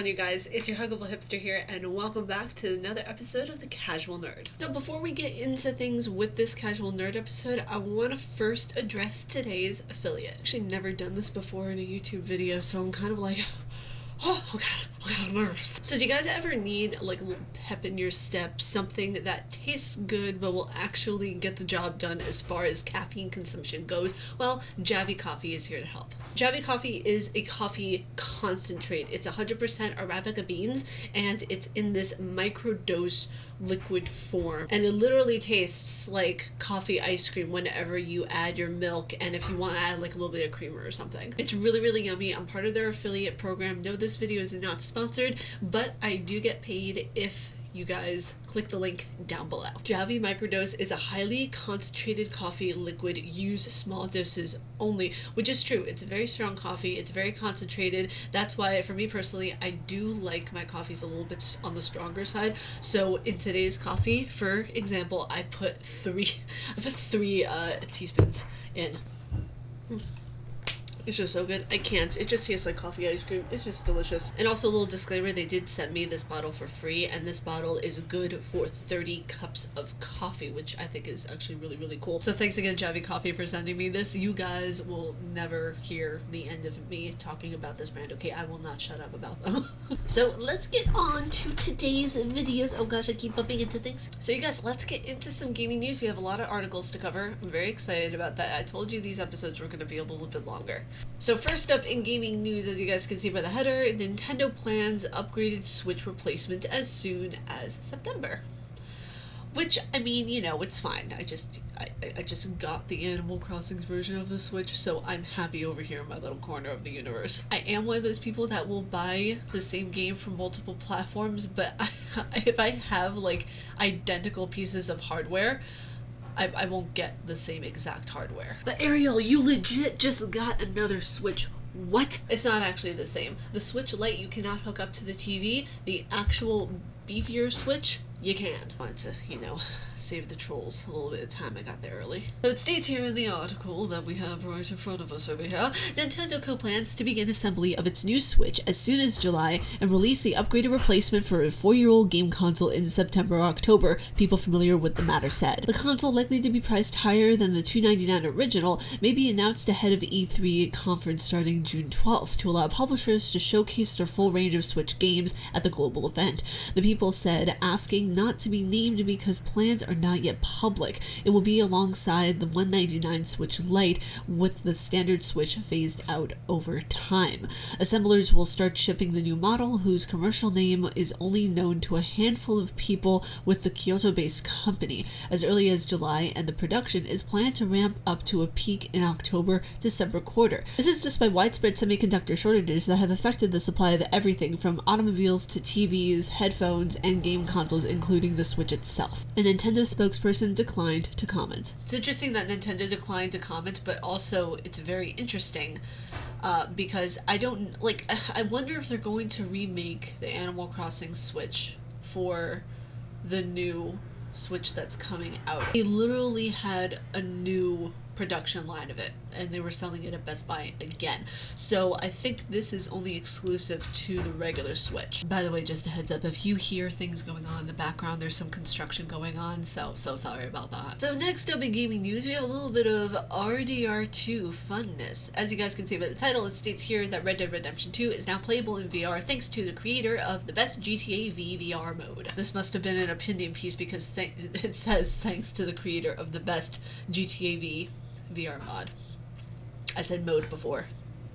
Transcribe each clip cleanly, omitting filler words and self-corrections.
on, you guys? It's your huggable hipster here, and welcome back to another episode of The Casual Nerd. So before we get into things with this Casual Nerd episode, I want to first address today's affiliate. I've actually never done this before in a YouTube video, so I'm kind of like, oh god, I'm nervous. So do you guys ever need like a little pep in your step, something that tastes good but will actually get the job done as far as caffeine consumption goes? Well, Javi Coffee is here to help. Javi Coffee is a coffee concentrate. It's 100% Arabica beans, and it's in this microdose liquid form, and it literally tastes like coffee ice cream whenever you add your milk, and if you want to add like a little bit of creamer or something. It's really yummy. I'm part of their affiliate program. No, this video is not sponsored, but I do get paid if you guys click the link down below. Javi Microdose is a highly concentrated coffee liquid. Use small doses only, which is true. It's a very strong coffee. It's very concentrated. That's why, for me personally, I do like my coffees a little bit on the stronger side. So in today's coffee, for example, I put three teaspoons in. It's just so good. I can't. It just tastes like coffee ice cream. It's just delicious. And also a little disclaimer, they did send me this bottle for free, and this bottle is good for 30 cups of coffee, which I think is actually really cool. So thanks again, Javi Coffee, for sending me this. You guys will never hear the end of me talking about this brand, okay? I will not shut up about them. So let's get on to today's videos. Oh gosh, I keep bumping into things. So you guys, let's get into some gaming news. We have a lot of articles to cover. I'm very excited about that. I told you these episodes were going to be a little bit longer. So first up in gaming news, as you guys can see by the header, Nintendo plans upgraded Switch replacement as soon as September. Which, I mean, you know, it's fine. I just got the Animal Crossing's version of the Switch, so I'm happy over here in my little corner of the universe. I am one of those people that will buy the same game from multiple platforms, but if I have, like, identical pieces of hardware, I won't get the same exact hardware. But Ariel, you legit just got another Switch. What? It's not actually the same. The Switch Lite you cannot hook up to the TV. The actual beefier Switch, you can. I wanted to, you know, save the trolls a little bit of time. I got there early. So it states here in the article that we have right in front of us over here, Nintendo plans to begin assembly of its new Switch as soon as July and release the upgraded replacement for a 4-year-old game console in September or October, people familiar with the matter said. The console, likely to be priced higher than the $299 original, may be announced ahead of E3 conference starting June 12th to allow publishers to showcase their full range of Switch games at the global event. The people said, asking not to be named because plans are not yet public. It will be alongside the $199 Switch Lite, with the standard Switch phased out over time. Assemblers will start shipping the new model, whose commercial name is only known to a handful of people with the Kyoto-based company, as early as July, and the production is planned to ramp up to a peak in October-December quarter. This is despite widespread semiconductor shortages that have affected the supply of everything from automobiles to TVs, headphones, and game consoles, including the Switch itself. A Nintendo spokesperson declined to comment. It's interesting that Nintendo declined to comment, but also it's very interesting because I wonder if they're going to remake the Animal Crossing Switch for the new Switch that's coming out. They literally had a new production line of it, and they were selling it at Best Buy again. So I think this is only exclusive to the regular Switch. By the way, just a heads up, if you hear things going on in the background, there's some construction going on, so sorry about that. So next up in gaming news, we have a little bit of RDR2 funness. As you guys can see by the title, it states here that Red Dead Redemption 2 is now playable in VR thanks to the creator of the best GTA V VR mode. This must have been an opinion piece because it says thanks to the creator of the best GTA V VR mod. I said mode before.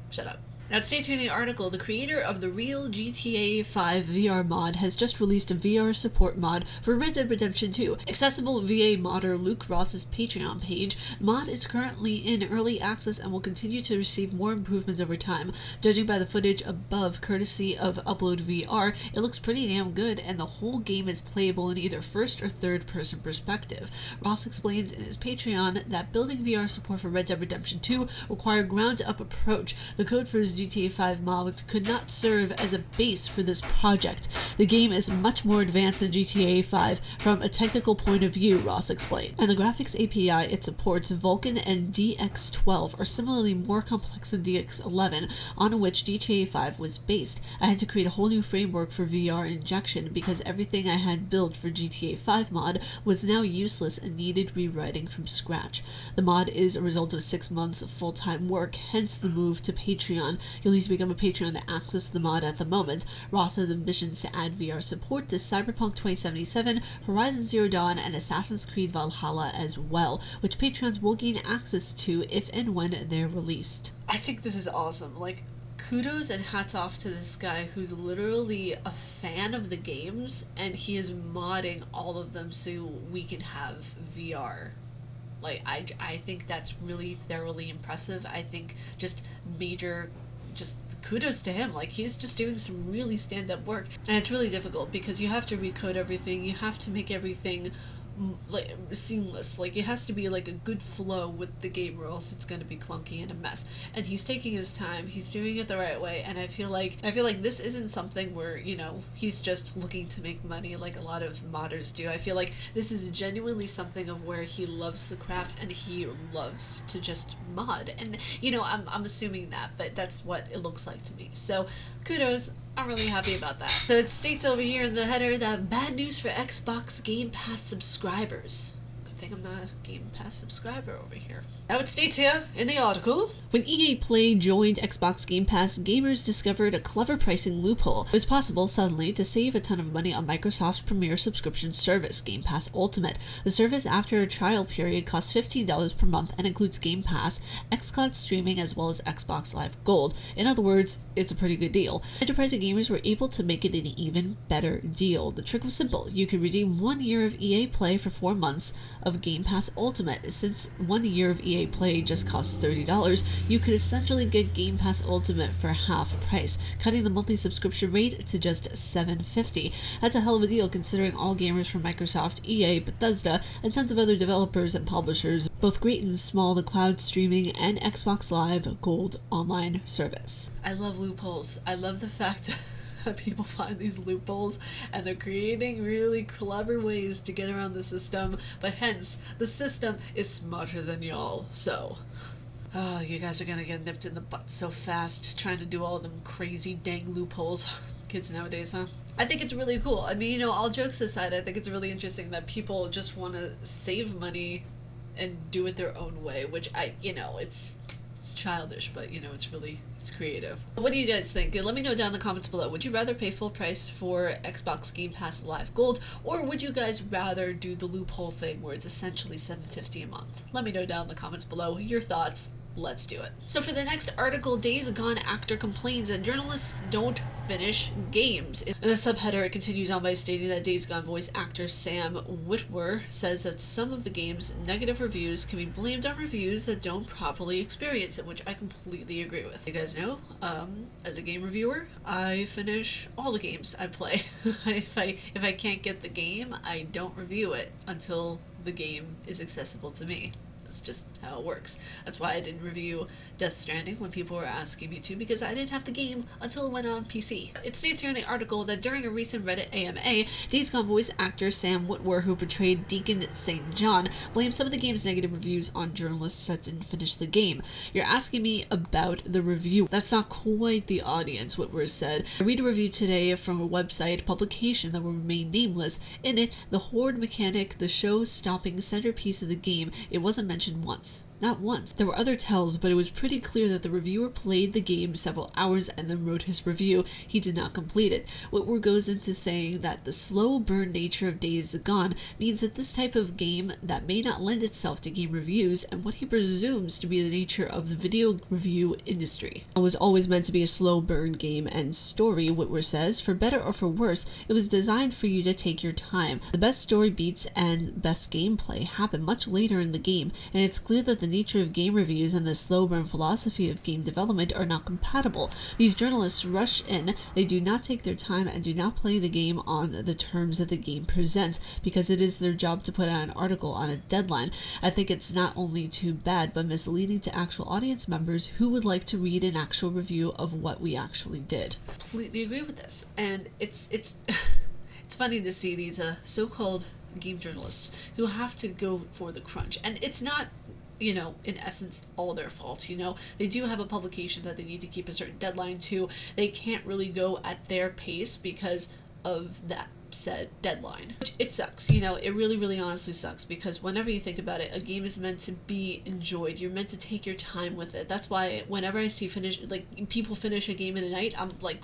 Shut up. Now, it states here in the article, the creator of the real GTA 5 VR mod has just released a VR support mod for Red Dead Redemption 2. Accessible via modder Luke Ross's Patreon page, the mod is currently in early access and will continue to receive more improvements over time. Judging by the footage above, courtesy of Upload VR, it looks pretty damn good, and the whole game is playable in either first or third person perspective. Ross explains in his Patreon that building VR support for Red Dead Redemption 2 required ground-up approach. The code for his GTA 5 mod could not serve as a base for this project. The game is much more advanced than GTA 5 from a technical point of view, Ross explained. And the graphics API it supports, Vulkan and DX12, are similarly more complex than DX11, on which GTA 5 was based. I had to create a whole new framework for VR injection because everything I had built for GTA 5 mod was now useless and needed rewriting from scratch. The mod is a result of 6 months of full-time work, hence the move to Patreon. You'll need to become a Patreon to access the mod at the moment. Ross has ambitions to add VR support to Cyberpunk 2077, Horizon Zero Dawn, and Assassin's Creed Valhalla as well, which Patrons will gain access to if and when they're released. I think this is awesome. Like, kudos and hats off to this guy who's literally a fan of the games, and he is modding all of them so we can have VR. Like, I think that's really thoroughly impressive. I think just kudos to him. Like, he's just doing some really stand-up work. And it's really difficult because you have to recode everything. You have to make everything like seamless. Like, it has to be like a good flow with the game, or else it's going to be clunky and a mess. And he's taking his time, he's doing it the right way, and I feel like this isn't something where, you know, he's just looking to make money like a lot of modders do. I feel like this is genuinely something of where he loves the craft and he loves to just mod. And, you know, I'm assuming that, but that's what it looks like to me. So kudos. I'm really happy about that. So it states over here in the header that bad news for Xbox Game Pass subscribers. Good thing I'm not a Game Pass subscriber over here. Now it states here in the article, when EA Play joined Xbox Game Pass, gamers discovered a clever pricing loophole. It was possible suddenly to save a ton of money on Microsoft's premier subscription service, Game Pass Ultimate. The service, after a trial period, costs $15 per month and includes Game Pass, xCloud streaming, as well as Xbox Live Gold. In other words, it's a pretty good deal. Enterprise gamers were able to make it an even better deal. The trick was simple. You could redeem 1 year of EA Play for 4 months of Game Pass Ultimate. Since 1 year of EA Play just costs $30, you could essentially get Game Pass Ultimate for half price, cutting the monthly subscription rate to just $7.50. That's a hell of a deal considering all gamers from Microsoft, EA, Bethesda, and tons of other developers and publishers, both great and small, the cloud streaming and Xbox Live Gold online service. I love loopholes. I love the fact that people find these loopholes and they're creating really clever ways to get around the system, but hence the system is smarter than y'all. So you guys are gonna get nipped in the butt so fast trying to do all them crazy dang loopholes. Kids nowadays, huh? I think it's really cool. I mean, you know, all jokes aside, I think it's really interesting that people just want to save money and do it their own way, which it's childish, but you know, it's creative. What do you guys think? Let me know down in the comments below. Would you rather pay full price for Xbox Game Pass Live Gold, or would you guys rather do the loophole thing where it's essentially $7.50 a month? Let me know down in the comments below your thoughts. Let's do it. So for the next article, Days Gone actor complains that journalists don't finish games. In the subheader, it continues on by stating that Days Gone voice actor Sam Witwer says that some of the game's negative reviews can be blamed on reviews that don't properly experience it, which I completely agree with. You guys know, as a game reviewer, I finish all the games I play. If I can't get the game, I don't review it until the game is accessible to me. That's just how it works. That's why I didn't review Death Stranding when people were asking me to, because I didn't have the game until it went on PC. It states here in the article that during a recent Reddit AMA, Days Gone voice actor Sam Witwer, who portrayed Deacon St. John, blamed some of the game's negative reviews on journalists that didn't finish the game. You're asking me about the review. That's not quite the audience, Witwer said. I read a review today from a website publication that will remain nameless. In it, the horde mechanic, the show-stopping centerpiece of the game, it wasn't mentioned once. Not once. There were other tells, but it was pretty clear that the reviewer played the game several hours and then wrote his review. He did not complete it. Witwer goes into saying that the slow burn nature of Days Gone means that this type of game that may not lend itself to game reviews, and what he presumes to be the nature of the video review industry. It was always meant to be a slow burn game and story, Witwer says. For better or for worse, it was designed for you to take your time. The best story beats and best gameplay happen much later in the game, and it's clear that the the nature of game reviews and the slow burn philosophy of game development are not compatible. These journalists rush in, they do not take their time, and do not play the game on the terms that the game presents, because it is their job to put out an article on a deadline. I think it's not only too bad, but misleading to actual audience members who would like to read an actual review of what we actually did. Completely agree with this. And it's it's funny to see these so-called game journalists who have to go for the crunch. And it's not, in essence, all their fault. They do have a publication that they need to keep a certain deadline to. They can't really go at their pace because of that said deadline. Which it sucks, it really, really honestly sucks, because whenever you think about it, a game is meant to be enjoyed. You're meant to take your time with it. That's why whenever I see people finish a game in a night, I'm like,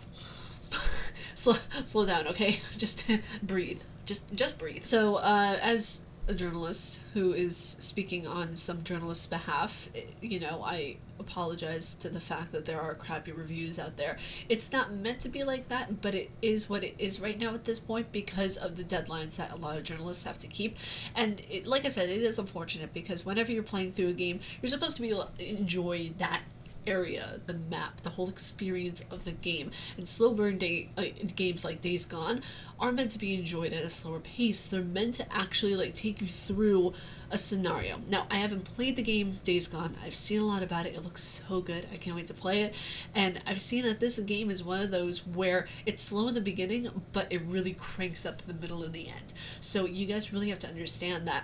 slow down, okay? Just breathe. Just breathe. So, as a journalist who is speaking on some journalists' behalf, I apologize to the fact that there are crappy reviews out there. It's not meant to be like that, but it is what it is right now at this point because of the deadlines that a lot of journalists have to keep. And like I said, it is unfortunate because whenever you're playing through a game, you're supposed to be able to enjoy that area, the map, the whole experience of the game. And slow burn games like Days Gone are meant to be enjoyed at a slower pace. They're meant to actually take you through a scenario. Now, I haven't played the game Days Gone. I've seen a lot about it. It looks so good. I can't wait to play it. And I've seen that this game is one of those where it's slow in the beginning, but it really cranks up in the middle and the end. So you guys really have to understand that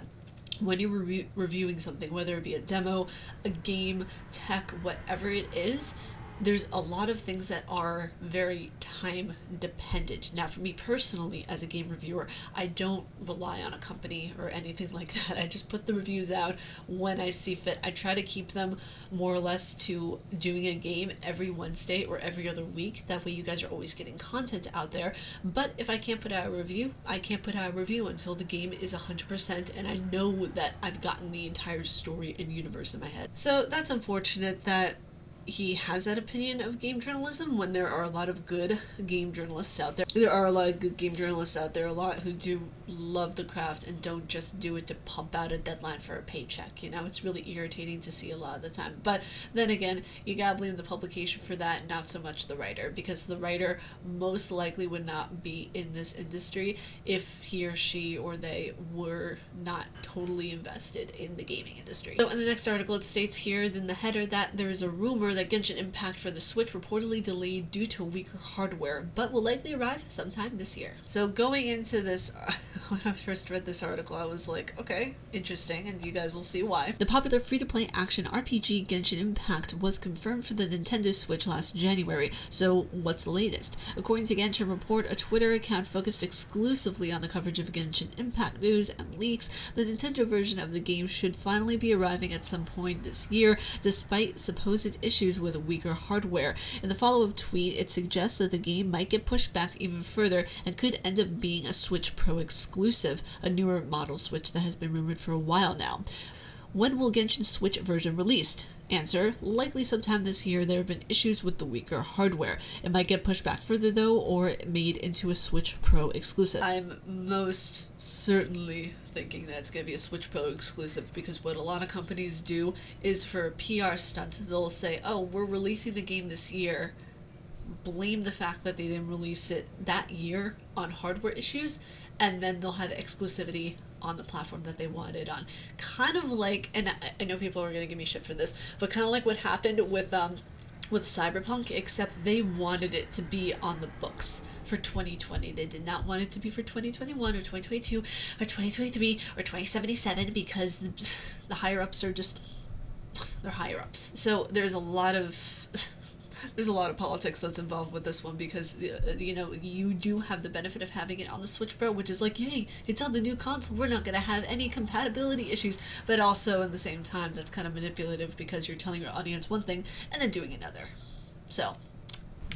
when you're reviewing something, whether it be a demo, a game, tech, whatever it is, there's a lot of things that are very time dependent. Now, for me personally, as a game reviewer, I don't rely on a company or anything like that. I just put the reviews out when I see fit. I try to keep them more or less to doing a game every Wednesday or every other week. That way you guys are always getting content out there. But if I can't put out a review, I can't put out a review until the game is 100% and I know that I've gotten the entire story and universe in my head. So that's unfortunate that he has that opinion of game journalism when there are a lot of good game journalists out there. There are a lot of good game journalists out there, a lot who do love the craft and don't just do it to pump out a deadline for a paycheck. It's really irritating to see a lot of the time. But then again, you gotta blame the publication for that, not so much the writer, because the writer most likely would not be in this industry if he or she or they were not totally invested in the gaming industry. So in the next article, it states here in the header that there is a rumor that Genshin Impact for the Switch reportedly delayed due to weaker hardware, but will likely arrive sometime this year. So going into this, when I first read this article, I was like, okay, interesting, and you guys will see why. The popular free-to-play action RPG Genshin Impact was confirmed for the Nintendo Switch last January, so what's the latest? According to Genshin Report, a Twitter account focused exclusively on the coverage of Genshin Impact news and leaks, the Nintendo version of the game should finally be arriving at some point this year, despite supposed issues with weaker hardware. In the follow-up tweet, it suggests that the game might get pushed back even further and could end up being a Switch Pro exclusive, a newer model Switch that has been rumored for a while now. When will Genshin Switch version released? Answer, likely sometime this year. There have been issues with the weaker hardware. It might get pushed back further though, or made into a Switch Pro exclusive. I'm most certainly thinking that it's going to be a Switch Pro exclusive, because what a lot of companies do is for a PR stunt, they'll say, oh, we're releasing the game this year, blame the fact that they didn't release it that year on hardware issues, and then they'll have exclusivity on the platform that they wanted it on. Kind of like, and I know people are going to give me shit for this, but kind of like what happened with Cyberpunk, except they wanted it to be on the books for 2020. They did not want it to be for 2021 or 2022 or 2023 or 2077, because the higher ups are just, they're higher ups. So there's a lot of politics that's involved with this one, because you do have the benefit of having it on the Switch Pro, which is like, yay, it's on the new console, we're not going to have any compatibility issues, but also at the same time that's kind of manipulative, because you're telling your audience one thing and then doing another. So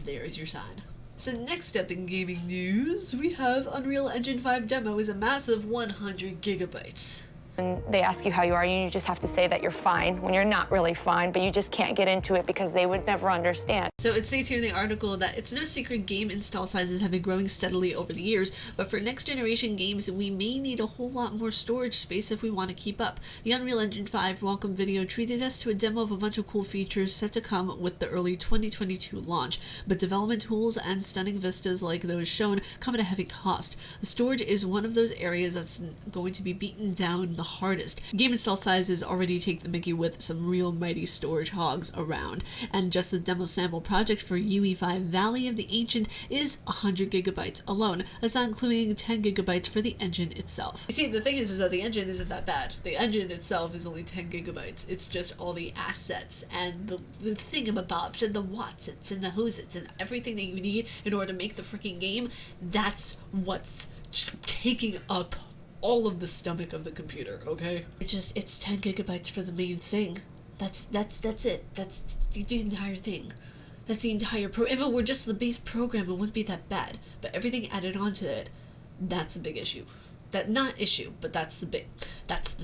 there is your sign. So next up in gaming news, we have Unreal Engine 5 demo is a massive 100 gigabytes. And they ask you how you are, and you just have to say that you're fine when you're not really fine, but you just can't get into it because they would never understand. So it states here in the article that it's no secret game install sizes have been growing steadily over the years, but for next generation games, we may need a whole lot more storage space if we want to keep up. The Unreal Engine 5 welcome video treated us to a demo of a bunch of cool features set to come with the early 2022 launch, but development tools and stunning vistas like those shown come at a heavy cost. The storage is one of those areas that's going to be beaten down the hardest. Game install sizes already take the mickey with some real mighty storage hogs around, and just the demo sample project for UE5 Valley of the Ancient is 100 gigabytes alone. That's not including 10 gigabytes for the engine itself. You see, the thing is that the engine isn't that bad. The engine itself is only 10 gigabytes. It's just all the assets and the thingamabobs and the watsits and the whosits and everything that you need in order to make the freaking game. That's what's taking up all of the stomach of the computer, okay? It's 10 gigabytes for the main thing. That's it. That's the entire thing. That's the entire if it were just the base program, it wouldn't be that bad. But everything added onto it, that's a big issue. Not issue, but that's the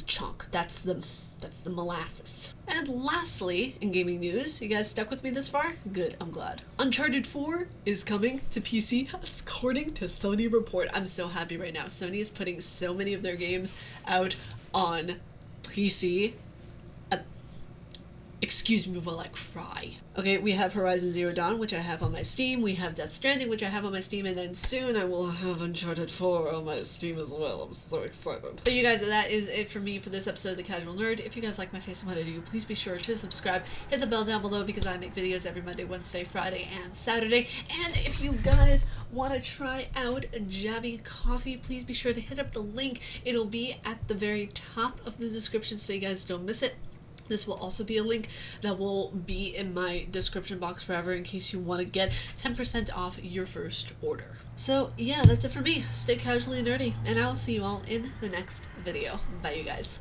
chunk. That's the molasses. And lastly, in gaming news, you guys stuck with me this far? Good, I'm glad. Uncharted 4 is coming to PC, according to Sony report. I'm so happy right now. Sony is putting so many of their games out on PC. Excuse me while I cry. Okay, we have Horizon Zero Dawn, which I have on my Steam. We have Death Stranding, which I have on my Steam. And then soon I will have Uncharted 4 on my Steam as well. I'm so excited. But you guys, that is it for me for this episode of The Casual Nerd. If you guys like my face and what I do, please be sure to subscribe. Hit the bell down below because I make videos every Monday, Wednesday, Friday, and Saturday. And if you guys want to try out a Javi coffee, please be sure to hit up the link. It'll be at the very top of the description so you guys don't miss it. This will also be a link that will be in my description box forever in case you want to get 10% off your first order. So yeah, that's it for me. Stay casually nerdy, and I'll see you all in the next video. Bye, you guys.